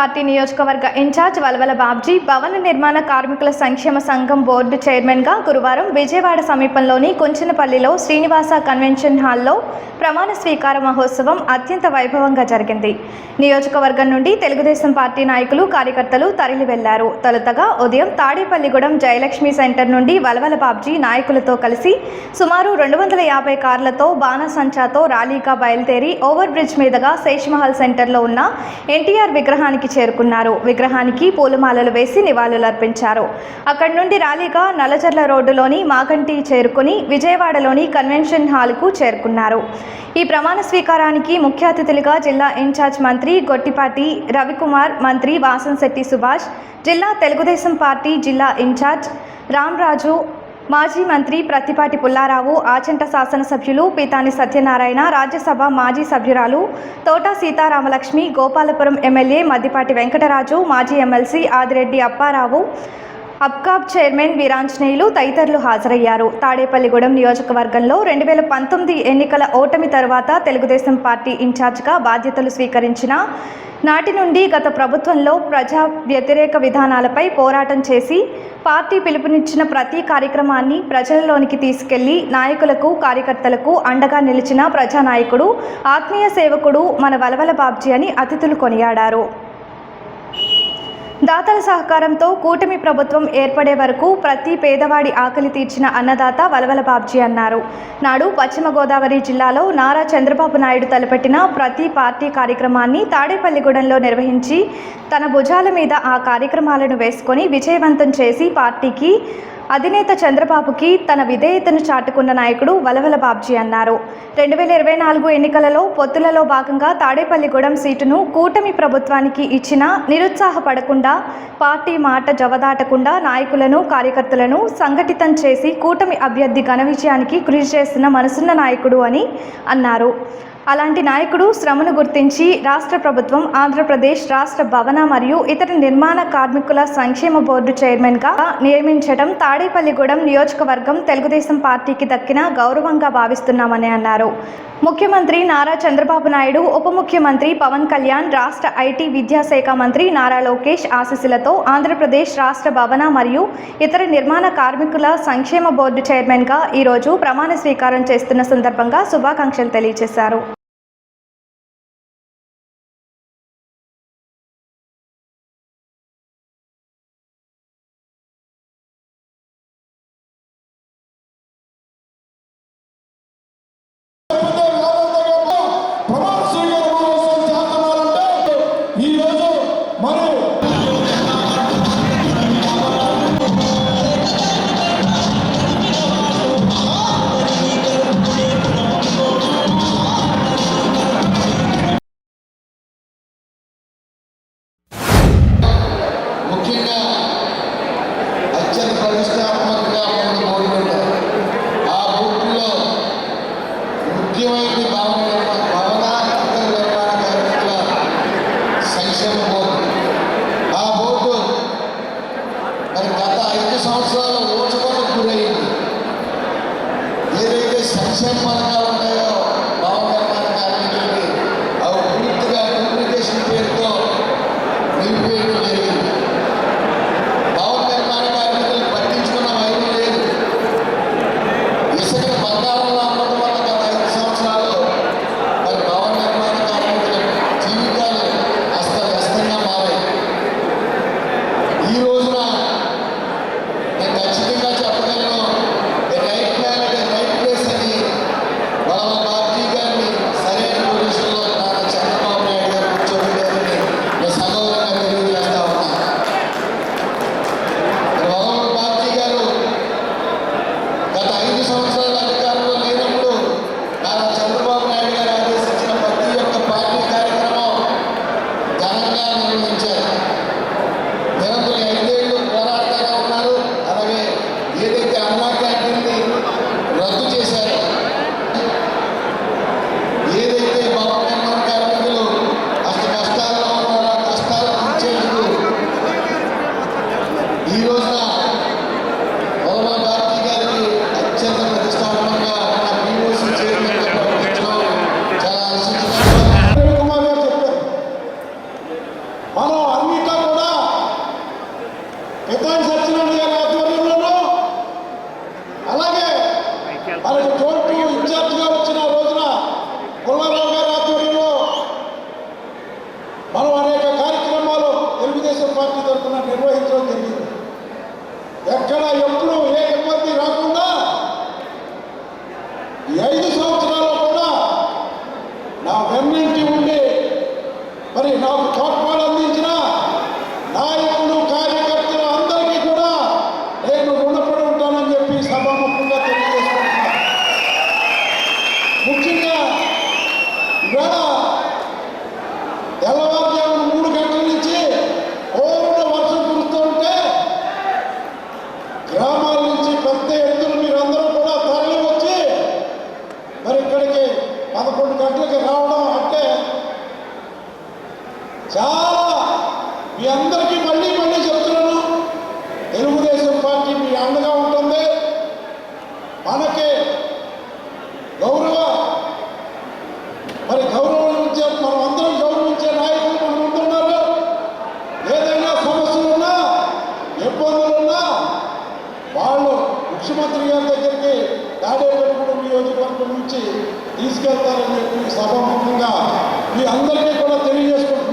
Party నియోజకవర్గ incharge Valavala Babji భవన నిర్మాణ కార్మికుల సంక్షేమ సంఘం బోర్డు చైర్మన్గా గురువారం విజయవాడ సమీపంలోని కుంచనపల్లిలో శ్రీనివాస కన్వెన్షన్ హాల్లో ప్రమాణ స్వీకార మహోత్సవం అత్యంత వైభవంగా జరిగింది. నియోజకవర్గం నుండి తెలుగుదేశం పార్టీ నాయకులు, కార్యకర్తలు తరలి వెళ్లారు. తొలుతగా ఉదయం తాడేపల్లిగూడెం జయలక్ష్మి సెంటర్ నుండి వలవల బాబ్జీ నాయకులతో కలిసి సుమారు 250 కార్లతో బాణసంచాతో ర్యాలీగా బయలుదేరి ఓవర్ బ్రిడ్జ్ మీదుగా శేషమహల్ సెంటర్లో ఉన్న ఎన్టీఆర్ విగ్రహానికి చేరుకున్నారు. విగ్రహానికి పూలమాలలు వేసి నివాళులర్పించారు. అక్కడి నుండి ర్యాలీగా నల్లజర్ల రోడ్డులోని మాగంటి చేరుకుని విజయవాడలోని కన్వెన్షన్ హాల్కు చేరుకున్నారు. ఈ ప్రమాణ స్వీకారానికి ముఖ్య అతిథులుగా జిల్లా ఇన్ఛార్జ్ మంత్రి గొట్టిపాటి రవికుమార్, మంత్రి వాసంశెట్టి సుభాష్, జిల్లా తెలుగుదేశం పార్టీ జిల్లా ఇన్ఛార్జ్ రామరాజు, మాజీ మంత్రి ప్రత్తిపాటి పుల్లారావు, ఆచంట శాసనసభ్యులు పీతాని సత్యనారాయణ, రాజ్యసభ మాజీ సభ్యురాలు తోట సీతారామలక్ష్మి, గోపాలపురం ఎమ్మెల్యే మద్దిపాటి వెంకటరాజు, మాజీ ఎమ్మెల్సీ ఆదిరెడ్డి అప్పారావు, అబ్కాబ్ చైర్మన్ వీరాంజనేయులు తదితరులు హాజరయ్యారు. తాడేపల్లిగూడెం నియోజకవర్గంలో 2019 ఎన్నికల ఓటమి తర్వాత తెలుగుదేశం పార్టీ ఇన్ఛార్జ్గా బాధ్యతలు స్వీకరించిన నాటి నుండి గత ప్రభుత్వంలో ప్రజా వ్యతిరేక విధానాలపై పోరాటం చేసి పార్టీ పిలుపునిచ్చిన ప్రతి కార్యక్రమాన్ని ప్రజలలోనికి తీసుకెళ్లి నాయకులకు, కార్యకర్తలకు అండగా నిలిచిన ప్రజానాయకుడు, ఆత్మీయ సేవకుడు మన వలవల బాబ్జీ అని అతిథులు కొనియాడారు. దాతల సహకారంతో కూటమి ప్రభుత్వం ఏర్పడే వరకు ప్రతి పేదవాడి ఆకలి తీర్చిన అన్నదాత వలవల బాబ్జీ అన్నారు. నాడు పశ్చిమ గోదావరి జిల్లాలో నారా చంద్రబాబు నాయుడు తలపెట్టిన ప్రతి పార్టీ కార్యక్రమాన్ని తాడేపల్లిగూడెంలో నిర్వహించి తన భుజాల మీద ఆ కార్యక్రమాలను వేసుకొని విజయవంతం చేసి పార్టీకి, అధినేత చంద్రబాబుకి తన విధేయతను చాటుకున్న నాయకుడు వలవల బాబ్జీ అన్నారు. 2024 ఎన్నికలలో పొత్తులలో భాగంగా తాడేపల్లిగూడెం సీటును కూటమి ప్రభుత్వానికి ఇచ్చినా నిరుత్సాహపడకుండా, పార్టీ మాట జవదాటకుండా నాయకులను, కార్యకర్తలను సంఘటితం చేసి కూటమి అభ్యర్థి ఘన విజయానికి కృషి చేస్తున్న మనసున్న నాయకుడు అని అన్నారు. అలాంటి నాయకుడు శ్రమను గుర్తించి రాష్ట్ర ప్రభుత్వం ఆంధ్రప్రదేశ్ రాష్ట్ర భవన మరియు ఇతర నిర్మాణ కార్మికుల సంక్షేమ బోర్డు చైర్మన్గా నియమించడం తాడేపల్లిగూడెం నియోజకవర్గం తెలుగుదేశం పార్టీకి దక్కిన గౌరవంగా భావిస్తున్నామని అన్నారు. ముఖ్యమంత్రి నారా చంద్రబాబు నాయుడు, ఉప ముఖ్యమంత్రి పవన్ కళ్యాణ్, రాష్ట్ర ఐటీ విద్యాశాఖ మంత్రి నారా లోకేష్ ఆశీస్సులతో ఆంధ్రప్రదేశ్ రాష్ట్ర భవన మరియు ఇతర నిర్మాణ కార్మికుల సంక్షేమ బోర్డు చైర్మన్గా ఈరోజు ప్రమాణ స్వీకారం చేస్తున్న సందర్భంగా శుభాకాంక్షలు తెలియజేశారు. ముఖ్యంగా అత్యంత ప్రతిష్టాత్మకంగా ఉన్న బోర్డు పెట్టారు. ఆ బోర్డులో ముఖ్యమైనది భవన ఇతర నిర్మాణ కార్మికుల సంక్షేమ బోర్డు. ఆ బోర్డు మరి గత 5 సంవత్సరాల ఊచకోతకు గురైంది. ఏదైతే సంక్షేమ పథకాలు ఉన్నాయో భవన నిర్మాణ కార్మికులకి అవి పూర్తిగా డూప్లికేషన్ పేరుతో నిలిపేయడం జరిగింది. భవన నిర్మాణ కార్మికులు పట్టించుకున్న వైద్యం లేదు. ఇసుక బంగారంలో అమ్మడం వల్ల గత 5 సంవత్సరాలు మరి భవన నిర్మాణ కార్మికుల జీవితాలు అస్తవ్యస్తంగా మారాయి. ఈ రోజున నేను ఖచ్చితంగా చెప్పగలను, రైట్ మ్యాన్ అంటే రైట్ ప్లేస్ అని వలవల బాబ్జీ గారిని సరైన పొజిషన్లో నారా చంద్రబాబు నాయుడు గారు కూర్చోబెట్టారని నేను సగౌరవంగా తెలియజేస్తా ఉన్నాను. వలవల బాబ్జీ గారు గత 5 సంవత్సరాల అధికారంలో లేనప్పుడు నారా చంద్రబాబు నాయుడు గారు ఆదేశించిన ప్రతి ఒక్క పార్టీ కార్యక్రమం ఘనంగా నిర్వహించారు. నిరంతరం 5 ఏళ్ళు పోరాడుతూనే ఉన్నారు. అలాగే ఏదైతే అన్నా క్యాంటీన్ని రద్దు చేశారో, ఏదైతే భవన నిర్మాణ కార్మికులు అష్ట కష్టాల్లో ఉన్నారో ఆ కష్టాలు తీర్చేందుకు ఈ రోజున వలవల బాబ్జీ గారికి అత్యంత ప్రతిష్టాత్మకంగా ఉన్న పీఓసీ చైర్మన్గా ప్రకటించడం చాలా ఆశించడం. కుమార్ గారు చెప్పారు, మనం పెద్దాని సత్యనారాయణ గారి ఆధ్వర్యంలోనూ అలాగే వాళ్ళకి తోటి ఇన్ఛార్జిగా వచ్చిన రోజున పుల్లారావు గారి ఆధ్వర్యంలో మనం అనేక కార్యక్రమాలు తెలుగుదేశం పార్టీ తరఫున నిర్వహించడం జరిగింది. ఎక్కడ ఎప్పుడు ఏ ఇబ్బంది రాకుండా ఈ 5 సంవత్సరాల్లో కూడా నా వెన్నంటి ఉండి మరి నాకు తోడ్పాటు అందించిన నాయకులు కార్యకర్తలు అందరికీ కూడా నేను రుణపడి ఉంటానని చెప్పి సభాముఖంగా తెలియజేసుకుంటున్నా. ముఖ్యంగా ఇవాళ తెల్లవారుజామున 3 గంటల నుంచి ఓరున వర్షం కురుస్తూ ఉంటే గ్రామాల నుంచి పెద్ద ఎత్తున మీరందరూ కూడా తరలి వచ్చి మరి ఇక్కడికి 11 గంటలకి రావడం అంటే చాలా మీ అందరికీ మళ్ళీ మళ్ళీ చెప్తున్నాను, తెలుగుదేశం పార్టీ మీ అండగా ఉంటుంది. మనకి గౌరవించే మనం అందరం గౌరవించే నాయకులు మన ముందు ఉన్నారు. ఏదైనా సమస్యలున్నా ఇబ్బందులున్నా వాళ్ళు ముఖ్యమంత్రి గారి దగ్గరికి తాడేపల్లిగూడెం నియోజకవర్గం నుంచి తీసుకెళ్తారని చెప్పి సభాముఖంగా మీ అందరికీ కూడా తెలియజేసుకుంటున్నాను.